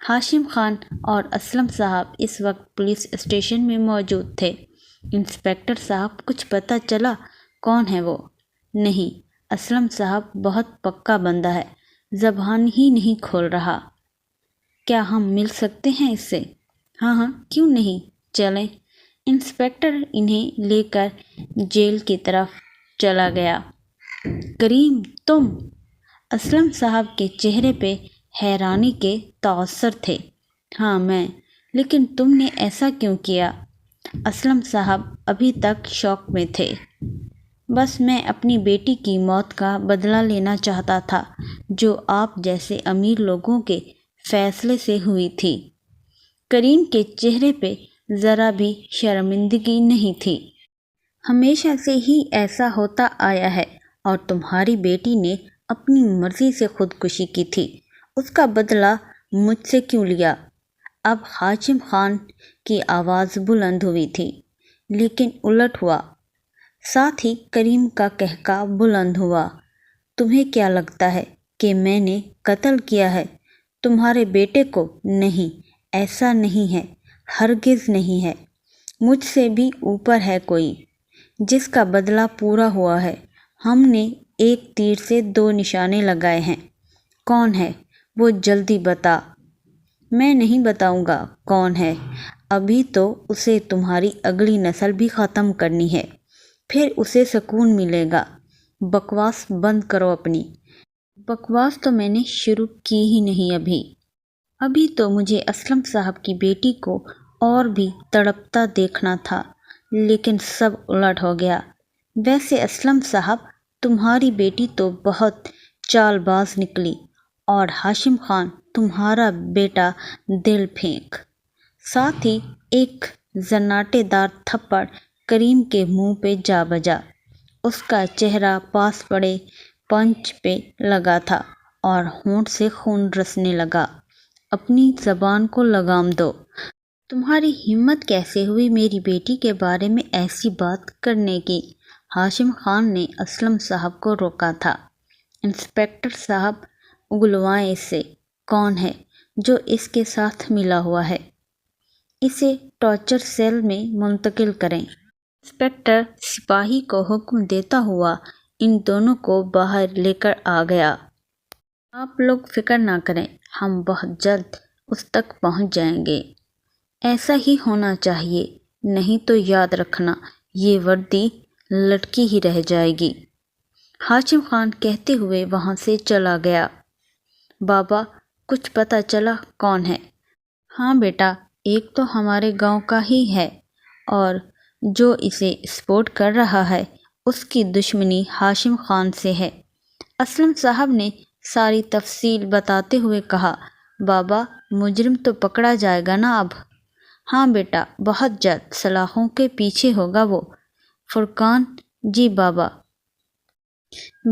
ہاشم خان اور اسلم صاحب اس وقت پولیس اسٹیشن میں موجود تھے۔ انسپکٹر صاحب کچھ پتہ چلا کون ہے وہ؟ نہیں، اسلم صاحب بہت پکا بندہ ہے، زبان ہی نہیں کھول رہا۔ کیا ہم مل سکتے ہیں اس سے؟ ہاں کیوں نہیں، چلیں۔ انسپکٹر انہیں لے کر جیل کی طرف چلا گیا۔ کریم تم؟ اسلم صاحب کے چہرے پہ حیرانی کے تاثر تھے۔ ہاں میں، لیکن تم نے ایسا کیوں کیا؟ اسلم صاحب ابھی تک شوق میں تھے۔ بس میں اپنی بیٹی کی موت کا بدلہ لینا چاہتا تھا جو آپ جیسے امیر لوگوں کے فیصلے سے ہوئی تھی۔ کریم کے چہرے پہ ذرا بھی شرمندگی نہیں تھی۔ ہمیشہ سے ہی ایسا ہوتا آیا ہے اور تمہاری بیٹی نے اپنی مرضی سے خودکشی کی تھی، اس کا بدلہ مجھ سے کیوں لیا؟ اب ہاشم خان کی آواز بلند ہوئی تھی، لیکن الٹ ہوا۔ ساتھ ہی کریم کا قہقہ بلند ہوا۔ تمہیں کیا لگتا ہے کہ میں نے قتل کیا ہے تمہارے بیٹے کو؟ نہیں، ایسا نہیں ہے، ہرگز نہیں ہے۔ مجھ سے بھی اوپر ہے کوئی جس کا بدلہ پورا ہوا ہے۔ ہم نے ایک تیر سے 2 نشانے لگائے ہیں۔ کون ہے وہ؟ جلدی بتا۔ میں نہیں بتاؤں گا کون ہے، ابھی تو اسے تمہاری اگلی نسل بھی ختم کرنی ہے، پھر اسے سکون ملے گا۔ بکواس بند کرو اپنی۔ بکواس تو میں نے شروع کی ہی نہیں ابھی تو مجھے اسلم صاحب کی بیٹی کو اور بھی تڑپتا دیکھنا تھا، لیکن سب الٹ ہو گیا۔ ویسے اسلم صاحب، تمہاری بیٹی تو بہت چال باز نکلی، اور ہاشم خان تمہارا بیٹا دل پھینک۔ ساتھ ہی ایک زناٹے دار تھپڑ کریم کے منہ پہ جا بجا۔ اس کا چہرہ پاس پڑے پنچ پہ لگا تھا اور ہونٹ سے خون رسنے لگا۔ اپنی زبان کو لگام دو۔ تمہاری ہمت کیسے ہوئی میری بیٹی کے بارے میں ایسی بات کرنے کی؟ ہاشم خان نے اسلم صاحب کو روکا تھا۔ انسپکٹر صاحب، اگلوائیں اس سے۔ کون ہے جو اس کے ساتھ ملا ہوا ہے؟ اسے ٹارچر سیل میں منتقل کریں۔ انسپکٹر سپاہی کو حکم دیتا ہوا ان دونوں کو باہر لے کر آ گیا۔ آپ لوگ فکر نہ کریں، ہم بہت جلد اس تک پہنچ جائیں گے۔ ایسا ہی ہونا چاہیے، نہیں تو یاد رکھنا یہ وردی لٹکی ہی رہ جائے گی۔ ہاشم خان کہتے ہوئے وہاں سے چلا گیا۔ بابا، کچھ پتہ چلا کون ہے؟ ہاں بیٹا، ایک تو ہمارے گاؤں کا ہی ہے، اور جو اسے سپورٹ کر رہا ہے اس کی دشمنی ہاشم خان سے ہے۔ اسلم صاحب نے ساری تفصیل بتاتے ہوئے کہا۔ بابا، مجرم تو پکڑا جائے گا نا اب؟ ہاں بیٹا، بہت جلد سلاخوں کے پیچھے ہوگا وہ۔ فرقان؟ جی بابا۔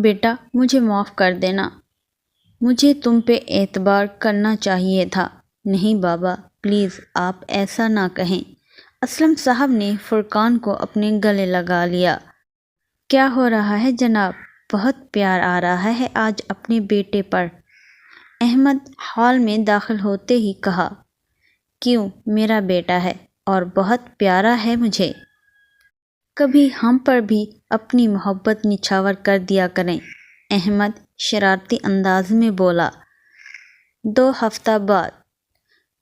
بیٹا، مجھے معاف کر دینا، مجھے تم پہ اعتبار کرنا چاہیے تھا۔ نہیں بابا، پلیز آپ ایسا نہ کہیں۔ اسلم صاحب نے فرقان کو اپنے گلے لگا لیا۔ کیا ہو رہا ہے جناب؟ بہت پیار آ رہا ہے آج اپنے بیٹے پر۔ احمد ہال میں داخل ہوتے ہی کہا۔ کیوں، میرا بیٹا ہے اور بہت پیارا ہے مجھے۔ کبھی ہم پر بھی اپنی محبت نچھاور کر دیا کریں، احمد شرارتی انداز میں بولا۔ 2 ہفتہ بعد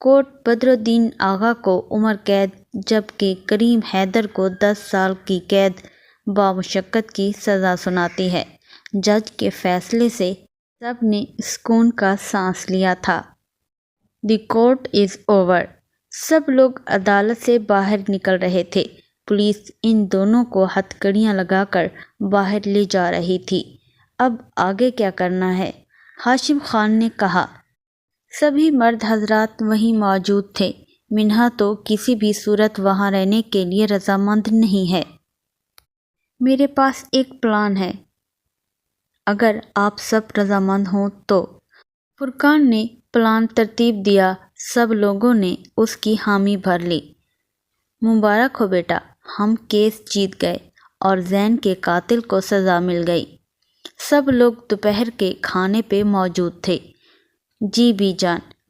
کوٹ بدرالدین آغا کو عمر قید، جبکہ کریم حیدر کو 10 سال کی قید بامشقت کی سزا سناتی ہے۔ جج کے فیصلے سے سب نے سکون کا سانس لیا تھا۔ The court is over. سب لوگ عدالت سے باہر نکل رہے تھے۔ پولیس ان دونوں کو ہتھکڑیاں لگا کر باہر لے جا رہی تھی۔ اب آگے کیا کرنا ہے؟ ہاشم خان نے کہا۔ سبھی مرد حضرات وہیں موجود تھے۔ منہا تو کسی بھی صورت وہاں رہنے کے لیے رضامند نہیں ہے۔ میرے پاس ایک پلان ہے، اگر آپ سب رضامند ہوں تو۔ فرقان نے پلان ترتیب دیا۔ سب لوگوں نے اس کی حامی بھر لی۔ مبارک ہو بیٹا، ہم کیس جیت گئے اور زین کے قاتل کو سزا مل گئی۔ سب لوگ دوپہر کے کھانے پہ موجود تھے۔ جی بی جان،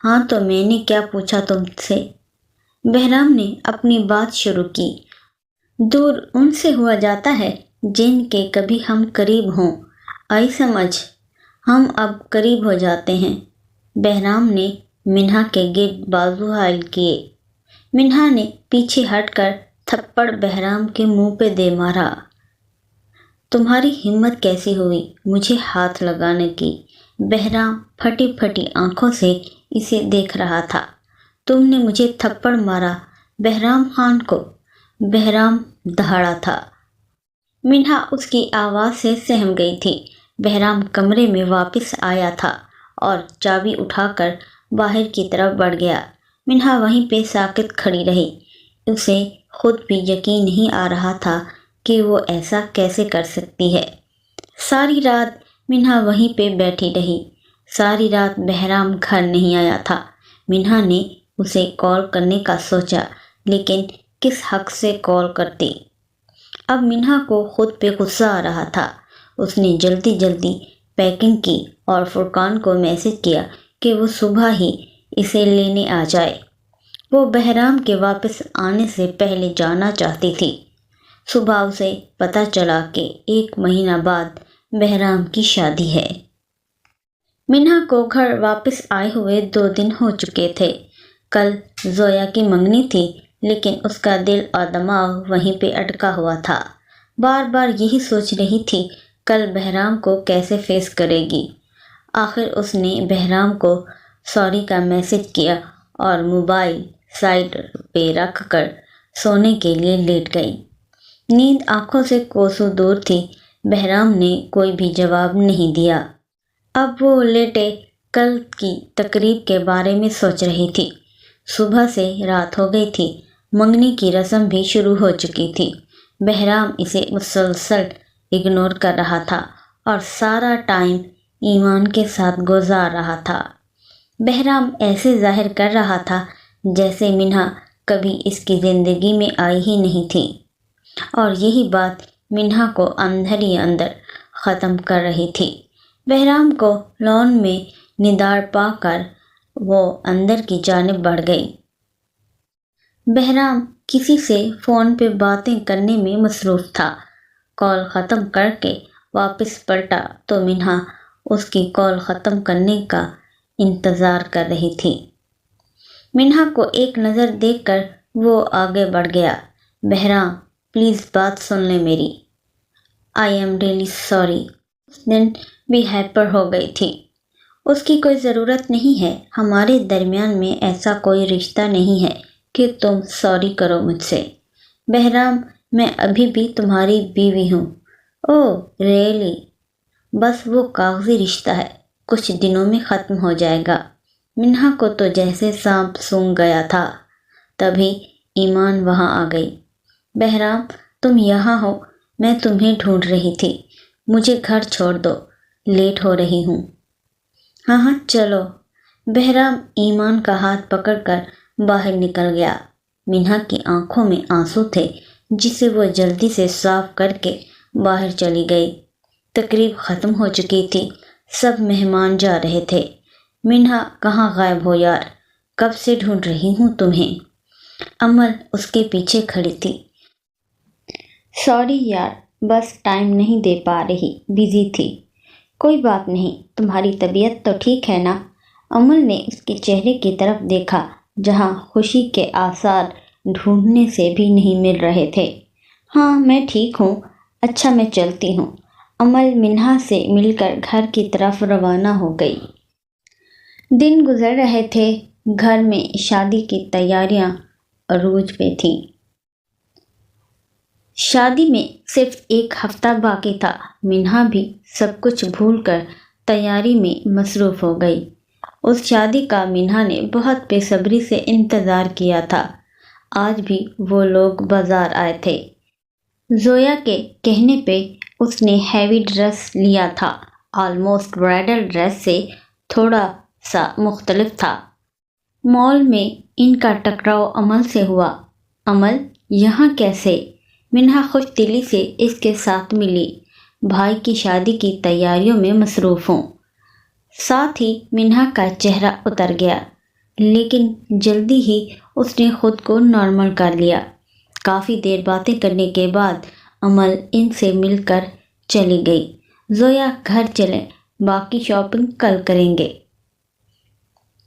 ہاں تو میں نے کیا پوچھا تم سے؟ بہرام نے اپنی بات شروع کی۔ دور ان سے ہوا جاتا ہے جن کے کبھی ہم قریب ہوں، آئی سمجھ؟ ہم اب قریب ہو جاتے ہیں۔ بہرام نے منہا کے گرد بازو حائل کیے۔ منہا نے پیچھے ہٹ کر تھپڑ بہرام کے منہ پہ دے مارا۔ تمہاری ہمت کیسی ہوئی مجھے ہاتھ لگانے کی؟ بہرام پھٹی پھٹی آنکھوں سے اسے دیکھ رہا تھا۔ تم نے مجھے تھپڑ مارا بہرام خان کو؟ بہرام دہاڑا تھا۔ منہا اس کی آواز سے سہم گئی تھی۔ بہرام کمرے میں واپس آیا تھا اور چابی اٹھا کر باہر کی طرف بڑھ گیا۔ منہا وہیں پہ ساکت کھڑی رہی۔ اسے خود بھی یقین نہیں آ رہا تھا کہ وہ ایسا کیسے کر سکتی ہے۔ ساری رات منہا وہیں پہ بیٹھی رہی۔ ساری رات بہرام گھر نہیں آیا تھا۔ منہا نے اسے کال کرنے کا سوچا، لیکن کس حق سے کال کرتی؟ اب منہا کو خود پہ غصہ آ رہا تھا۔ اس نے جلدی جلدی پیکنگ کی اور فرقان کو میسج کیا کہ وہ صبح ہی اسے لینے آ جائے۔ وہ بہرام کے واپس آنے سے پہلے جانا چاہتی تھی۔ صبح اسے پتہ چلا کہ 1 مہینہ بعد بہرام کی شادی ہے۔ منہا کو گھر واپس آئے ہوئے 2 دن ہو چکے تھے۔ کل زویا کی منگنی تھی، لیکن اس کا دل اور دماغ وہیں پہ اٹکا ہوا تھا۔ بار بار یہی سوچ رہی تھی کل بہرام کو کیسے فیس کرے گی۔ آخر اس نے بہرام کو سوری کا میسج کیا اور موبائل سائڈ پہ رکھ کر سونے کے لیے لیٹ گئی۔ نیند آنکھوں سے کوسوں دور تھی۔ بہرام نے کوئی بھی جواب نہیں دیا۔ اب وہ لیٹے کل کی تقریب کے بارے میں سوچ رہی تھی۔ صبح سے رات ہو گئی تھی۔ منگنی کی رسم بھی شروع ہو چکی تھی۔ بہرام اسے مسلسل اگنور کر رہا تھا اور سارا ٹائم ایمان کے ساتھ گزار رہا تھا۔ بہرام ایسے ظاہر کر رہا تھا جیسے منہا کبھی اس کی زندگی میں آئی ہی نہیں تھی، اور یہی بات منہا کو اندر ہی اندر ختم کر رہی تھی۔ بہرام کو لان میں نداڑ پا کر وہ اندر کی جانب بڑھ گئی۔ بہرام کسی سے فون پہ باتیں کرنے میں مصروف تھا۔ کال ختم کر کے واپس پلٹا تو منہا اس کی کال ختم کرنے کا انتظار کر رہی تھی۔ منہا کو ایک نظر دیکھ کر وہ آگے بڑھ گیا۔ بہرام پلیز بات سن لے میری۔ I am really sorry. اس دن بھی ہائپر ہو گئی تھی۔ اس کی کوئی ضرورت نہیں ہے۔ ہمارے درمیان میں ایسا کوئی رشتہ نہیں ہے کہ تم سوری کرو مجھ سے۔ بہرام میں ابھی بھی تمہاری بیوی ہوں۔ اوہ ریئلی؟ بس وہ کاغذی رشتہ ہے، کچھ دنوں میں ختم ہو جائے گا۔ منہا کو تو جیسے سانپ سونگھ گیا تھا۔ تبھی ایمان وہاں آ گئی۔ بہرام تم یہاں ہو، میں تمہیں ڈھونڈ رہی تھی۔ مجھے گھر چھوڑ دو، لیٹ ہو رہی ہوں۔ ہاں ہاں چلو۔ بہرام ایمان کا ہاتھ پکڑ کر باہر نکل گیا۔ منہا کی آنکھوں میں آنسو تھے جسے وہ جلدی سے صاف کر کے باہر چلی گئی۔ تقریب ختم ہو چکی تھی۔ سب مہمان جا رہے تھے۔ منہا کہاں غائب ہو یار؟ کب سے ڈھونڈ رہی ہوں تمہیں۔ امل اس کے پیچھے کھڑی تھی۔ سوری یار، بس ٹائم نہیں دے پا رہی، بزی تھی۔ کوئی بات نہیں، تمہاری طبیعت تو ٹھیک ہے نا؟ امل نے اس کے چہرے کی طرف دیکھا جہاں خوشی کے آثار ڈھونڈنے سے بھی نہیں مل رہے تھے۔ ہاں میں ٹھیک ہوں، اچھا میں چلتی ہوں۔ امل منہا سے مل کر گھر کی طرف روانہ ہو گئی۔ دن گزر رہے تھے۔ گھر میں شادی کی تیاریاں عروج پہ تھیں۔ شادی میں صرف 1 ہفتہ باقی تھا۔ منہا بھی سب کچھ بھول کر تیاری میں مصروف ہو گئی۔ اس شادی کا منہا نے بہت بے صبری سے انتظار کیا تھا۔ آج بھی وہ لوگ بازار آئے تھے۔ زویا کے کہنے پہ اس نے ہیوی ڈریس لیا تھا۔ آلموسٹ برائڈل ڈریس سے تھوڑا سا مختلف تھا۔ مال میں ان کا ٹکراؤ امل سے ہوا۔ امل یہاں کیسے؟ منہا خوش دلی سے اس کے ساتھ ملی۔ بھائی کی شادی کی تیاریوں میں مصروف ہوں۔ ساتھ ہی منہا کا چہرہ اتر گیا۔ لیکن جلدی ہی اس نے خود کو نارمل کر لیا۔ کافی دیر باتیں کرنے کے بعد امل ان سے مل کر چلی گئی۔ زویا گھر چلیں، باقی شاپنگ کل کریں گے۔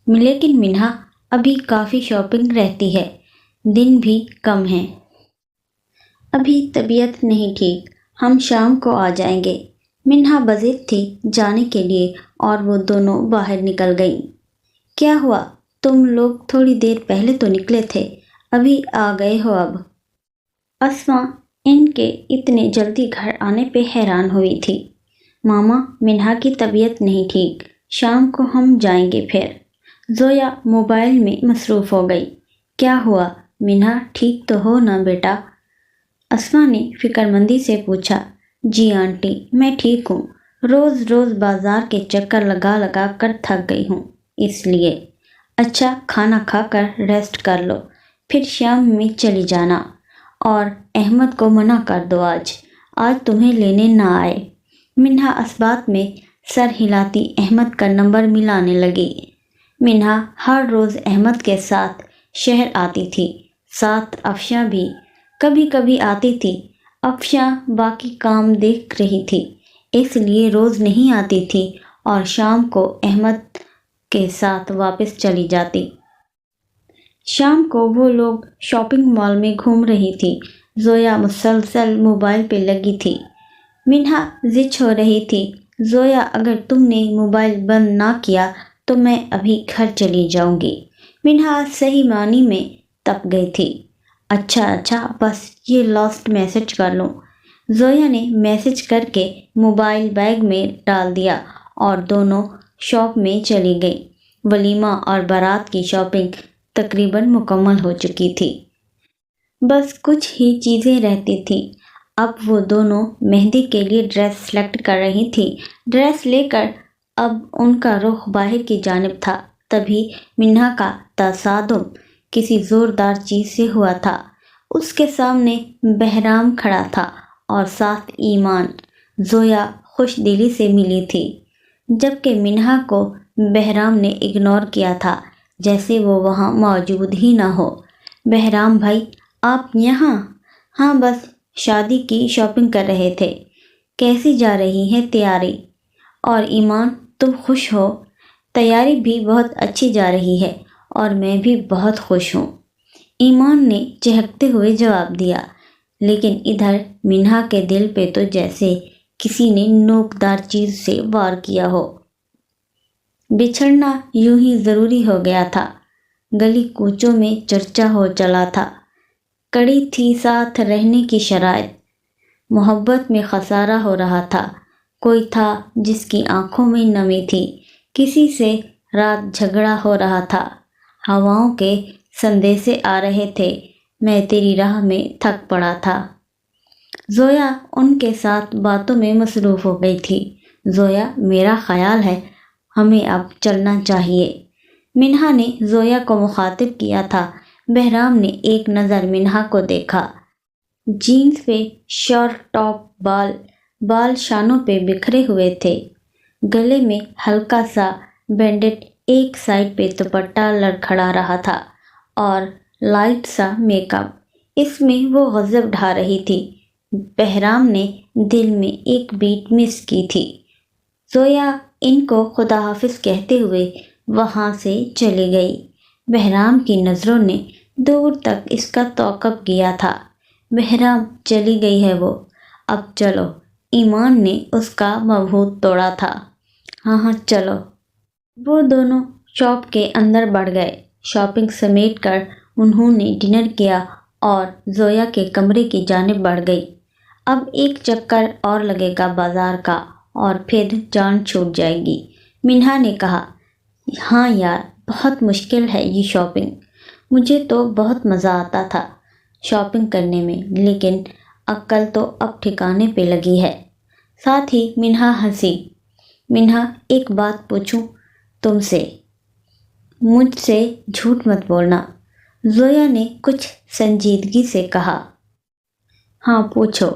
لیکن منہا ابھی کافی شاپنگ رہتی ہے، دن بھی کم ہیں۔ ابھی طبیعت نہیں ٹھیک، ہم شام کو آ جائیں گے۔ منہا بضد تھی جانے کے لیے اور وہ دونوں باہر نکل گئیں۔ کیا ہوا؟ تم لوگ تھوڑی دیر پہلے تو نکلے تھے، ابھی آ گئے ہو اب؟ اسما ان کے اتنے جلدی گھر آنے پہ حیران ہوئی تھی۔ ماما منہا کی طبیعت نہیں ٹھیک، شام کو ہم جائیں گے پھر۔ زویا موبائل میں مصروف ہو گئی۔ کیا ہوا؟ منہا ٹھیک تو ہو نا بیٹا؟ اسما نے فکر مندی سے پوچھا۔ جی آنٹی میں ٹھیک ہوں، روز روز بازار کے چکر لگا لگا کر تھک گئی ہوں اس لیے۔ اچھا کھانا کھا کر ریسٹ کر لو، پھر شام میں چلی جانا، اور احمد کو منع کر دو آج تمہیں لینے نہ آئے۔ منہا اس بات میں سر ہلاتی احمد کا نمبر ملانے لگی۔ منہا ہر روز احمد کے ساتھ شہر آتی تھی، ساتھ افشاں بھی کبھی کبھی آتی تھی۔ افشاں باقی کام دیکھ رہی تھی، اس لیے روز نہیں آتی تھی اور شام کو احمد کے ساتھ واپس چلی جاتی۔ شام کو وہ لوگ شاپنگ مال میں گھوم رہی تھی۔ زویا مسلسل موبائل پہ لگی تھی۔ منہا ضد ہو رہی تھی، زویا اگر تم نے موبائل بند نہ کیا تو میں ابھی گھر چلی جاؤں گی۔ منہا صحیح معنی میں تپ گئی تھی۔ اچھا بس یہ لاسٹ میسج کر لوں۔ زویا نے میسج کر کے موبائل بیگ میں ڈال دیا اور دونوں شاپ میں چلی گئی۔ ولیمہ اور بارات کی شاپنگ تقریباً مکمل ہو چکی تھی، بس کچھ ہی چیزیں رہتی تھیں۔ اب وہ دونوں مہندی کے لیے ڈریس سلیکٹ کر رہی تھی۔ ڈریس لے کر اب ان کا رخ باہر کی جانب تھا، تبھی منہا کا تصادم کسی زوردار چیز سے ہوا تھا۔ اس کے سامنے بہرام کھڑا تھا اور ساتھ ایمان۔ زویا خوش دلی سے ملی تھی، جبکہ منہا کو بہرام نے اگنور کیا تھا، جیسے وہ وہاں موجود ہی نہ ہو۔ بہرام بھائی آپ یہاں؟ ہاں بس شادی کی شاپنگ کر رہے تھے۔ کیسی جا رہی ہے تیاری؟ اور ایمان تم خوش ہو؟ تیاری بھی بہت اچھی جا رہی ہے اور میں بھی بہت خوش ہوں، ایمان نے چہکتے ہوئے جواب دیا۔ لیکن ادھر منہا کے دل پہ تو جیسے کسی نے نوکدار چیز سے وار کیا ہو۔ بچھڑنا یوں ہی ضروری ہو گیا تھا، گلی کوچوں میں چرچا ہو چلا تھا۔ کڑی تھی ساتھ رہنے کی شرائط، محبت میں خسارہ ہو رہا تھا۔ کوئی تھا جس کی آنکھوں میں نمی تھی، کسی سے رات جھگڑا ہو رہا تھا۔ ہواؤں کے سندیسے آ رہے تھے، میں تیری راہ میں تھک پڑا تھا۔ زویا ان کے ساتھ باتوں میں مصروف ہو گئی تھی۔ زویا میرا خیال ہے ہمیں اب چلنا چاہیے، منہا نے زویا کو مخاطب کیا تھا۔ بہرام نے ایک نظر منہا کو دیکھا۔ جینز پہ شارٹ ٹاپ، بال شانوں پہ بکھرے ہوئے تھے، گلے میں ہلکا سا بینڈیڈ، ایک سائڈ پہ دوپٹہ لڑکھڑا رہا تھا اور لائٹ سا میک اپ، اس میں وہ غضب ڈھا رہی تھی۔ بہرام نے دل میں ایک بیٹ مس کی تھی۔ زویا ان کو خدا حافظ کہتے ہوئے وہاں سے چلی گئی۔ بہرام کی نظروں نے دور تک اس کا توقف کیا تھا۔ بہرام چلی گئی ہے وہ، اب چلو، ایمان نے اس کا مبہوت توڑا تھا۔ ہاں چلو۔ وہ دونوں شاپ کے اندر بڑھ گئے۔ شاپنگ سمیٹ کر انہوں نے ڈنر کیا اور زویا کے کمرے کی جانب بڑھ گئی۔ اب ایک چکر اور لگے گا بازار کا اور پھر جان چھوٹ جائے گی، منہا نے کہا۔ ہاں یار بہت مشکل ہے یہ شاپنگ، مجھے تو بہت مزہ آتا تھا شاپنگ کرنے میں، لیکن عقل تو اب ٹھکانے پہ لگی ہے۔ ساتھ ہی منہا ہنسی۔ منہا ایک بات پوچھوں تم سے؟ مجھ سے جھوٹ مت بولنا، زویا نے کچھ سنجیدگی سے کہا۔ ہاں پوچھو۔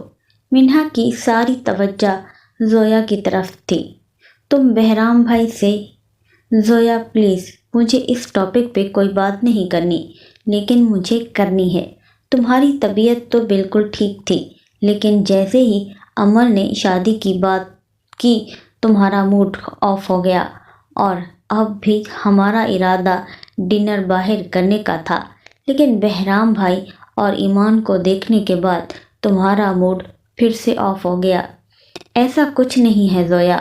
منہا کی ساری توجہ زویا کی طرف تھی۔ تم بہرام بھائی سے؟ زویا پلیز مجھے اس ٹاپک پہ کوئی بات نہیں کرنی، لیکن مجھے کرنی ہے۔ تمہاری طبیعت تو بالکل ٹھیک تھی، لیکن جیسے ہی عمر نے شادی کی بات کی تمہارا موڈ آف ہو گیا، اور اب بھی ہمارا ارادہ ڈنر باہر کرنے کا تھا، لیکن بہرام بھائی اور ایمان کو دیکھنے کے بعد تمہارا موڈ پھر سے آف ہو گیا۔ ایسا کچھ نہیں ہے زویا،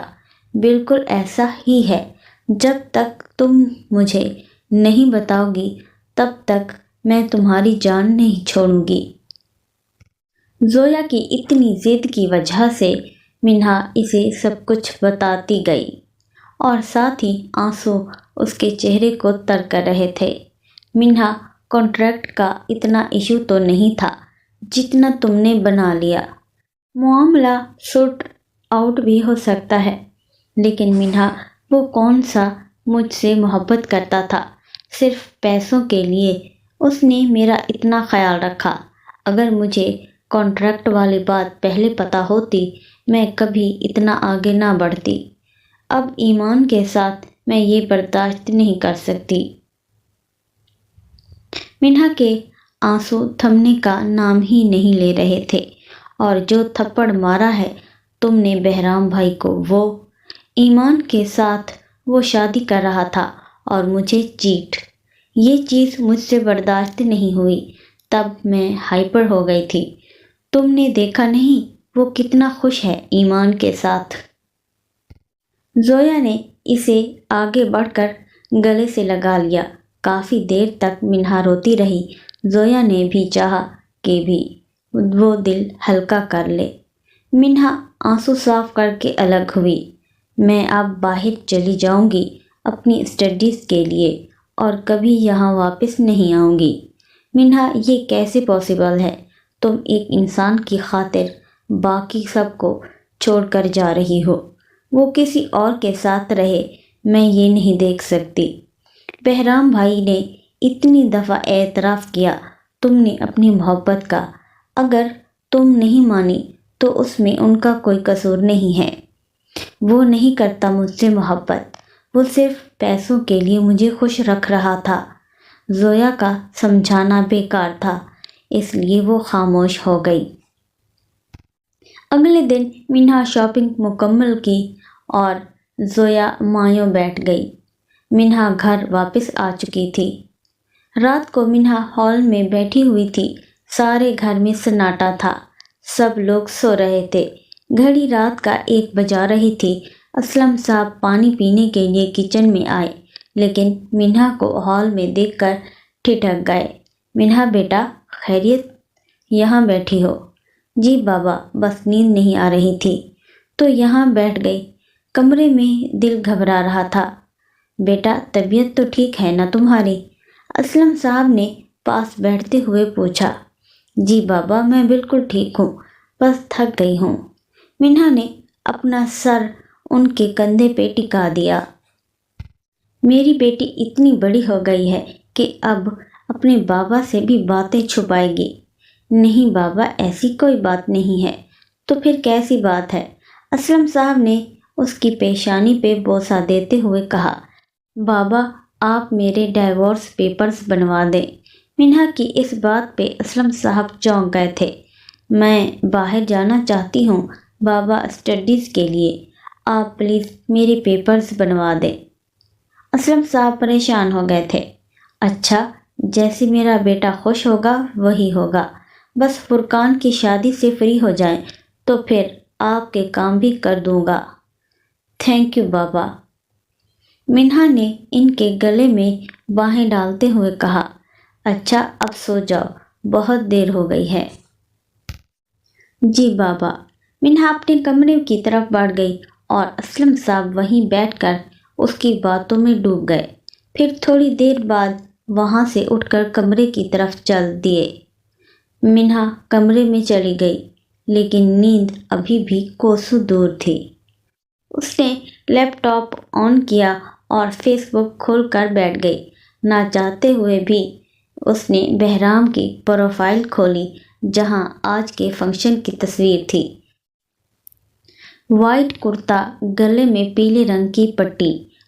بالکل ایسا ہی ہے۔ جب تک تم مجھے نہیں بتاؤ گی تب تک میں تمہاری جان نہیں چھوڑوں گی۔ زویا کی اتنی ضد کی وجہ سے منہا اسے سب کچھ بتاتی گئی، اور ساتھ ہی آنسو اس کے چہرے کو تر کر رہے تھے۔ منہا، کانٹریکٹ کا اتنا ایشو تو نہیں تھا جتنا تم نے بنا لیا۔ معاملہ سورٹ آؤٹ بھی ہو سکتا ہے، لیکن منہا وہ کون سا مجھ سے محبت کرتا تھا؟ صرف پیسوں کے لیے اس نے میرا اتنا خیال رکھا۔ اگر مجھے کانٹریکٹ والی بات پہلے پتہ ہوتی میں کبھی اتنا آگے نہ بڑھتی۔ اب ایمان کے ساتھ میں یہ برداشت نہیں کر سکتی۔ منہا کے آنسو تھمنے کا نام ہی نہیں لے رہے تھے۔ اور جو تھپڑ مارا ہے تم نے بہرام بھائی کو، وہ ایمان کے ساتھ وہ شادی کر رہا تھا اور مجھے چیٹ، یہ چیز مجھ سے برداشت نہیں ہوئی۔ تب میں ہائپر ہو گئی تھی۔ تم نے دیکھا نہیں وہ کتنا خوش ہے ایمان کے ساتھ۔ زویا نے اسے آگے بڑھ کر گلے سے لگا لیا۔ کافی دیر تک منہا روتی رہی۔ زویا نے بھی چاہا کہ بھی وہ دل ہلکا کر لے۔ منہا آنسو صاف کر کے الگ ہوئی۔ میں اب باہر چلی جاؤں گی اپنی اسٹڈیز کے لیے، اور کبھی یہاں واپس نہیں آؤں گی۔ منہا، یہ کیسے پاسبل ہے؟ تم ایک انسان کی خاطر باقی سب کو چھوڑ کر جا رہی ہو، وہ کسی اور کے ساتھ رہے، میں یہ نہیں دیکھ سکتی۔ بہرام بھائی نے اتنی دفعہ اعتراف کیا تم نے اپنی محبت کا، اگر تم نہیں مانی تو اس میں ان کا کوئی قصور نہیں ہے۔ وہ نہیں کرتا مجھ سے محبت، وہ صرف پیسوں کے لیے مجھے خوش رکھ رہا تھا۔ زویا کا سمجھانا بیکار تھا، اس لیے وہ خاموش ہو گئی۔ اگلے دن منہا شاپنگ مکمل کی اور زویا مایوں بیٹھ گئی۔ منہا گھر واپس آ چکی تھی۔ رات کو منہا ہال میں بیٹھی ہوئی تھی۔ سارے گھر میں سناٹا تھا، سب لوگ سو رہے تھے۔ گھڑی رات کا 1 بجا رہی تھی۔ اسلم صاحب پانی پینے کے لیے کچن میں آئے، لیکن منہا کو ہال میں دیکھ کر ٹھٹک گئے۔ منہا بیٹا، خیریت؟ یہاں بیٹھی ہو؟ جی بابا، بس نیند نہیں آ رہی تھی تو یہاں بیٹھ گئی۔ کمرے میں دل گھبرا رہا تھا۔ بیٹا، طبیعت تو ٹھیک ہے نا تمہاری؟ اسلم صاحب نے پاس بیٹھتے ہوئے پوچھا۔ جی بابا، میں بالکل ٹھیک ہوں، بس تھک گئی ہوں۔ منہا نے اپنا سر ان کے کندھے پہ ٹکا دیا۔ میری بیٹی اتنی بڑی ہو گئی ہے کہ اب اپنے بابا سے بھی باتیں چھپائے گی۔ نہیں بابا، ایسی کوئی بات نہیں ہے۔ تو پھر کیسی بات ہے؟ اسلم صاحب نے اس کی پیشانی پہ بوسہ دیتے ہوئے کہا۔ بابا، آپ میرے ڈائیورس پیپرز بنوا دیں۔ منہا کی اس بات پہ اسلم صاحب چونک گئے تھے۔ میں باہر جانا چاہتی ہوں بابا، اسٹڈیز کے لیے۔ آپ پلیز میرے پیپرز بنوا دیں۔ اسلم صاحب پریشان ہو گئے تھے۔ اچھا، جیسے میرا بیٹا خوش ہوگا وہی ہوگا، بس فرقان کی شادی سے فری ہو جائیں تو پھر آپ کے کام بھی کر دوں گا۔ تھینک یو بابا۔ منہا نے ان کے گلے میں باہیں ڈالتے ہوئے کہا۔ اچھا، اب سو جاؤ، بہت دیر ہو گئی ہے۔ جی بابا۔ منہا اپنے کمرے کی طرف بڑھ گئی اور اسلم صاحب وہیں بیٹھ کر اس کی باتوں میں ڈوب گئے۔ پھر تھوڑی دیر بعد وہاں سے اٹھ کر کمرے کی طرف چل دیے۔ منہا کمرے میں چلی گئی، لیکن نیند ابھی بھی کوسوں دور تھی۔ اس نے لیپ ٹاپ آن کیا اور فیس بک کھول کر بیٹھ گئی۔ نہ چاہتے ہوئے بھی اس نے بہرام کی پروفائل کھولی، جہاں آج کے فنکشن کی تصویر تھی۔ وائٹ کرتا، گلے میں پیلے رنگ کی پٹی،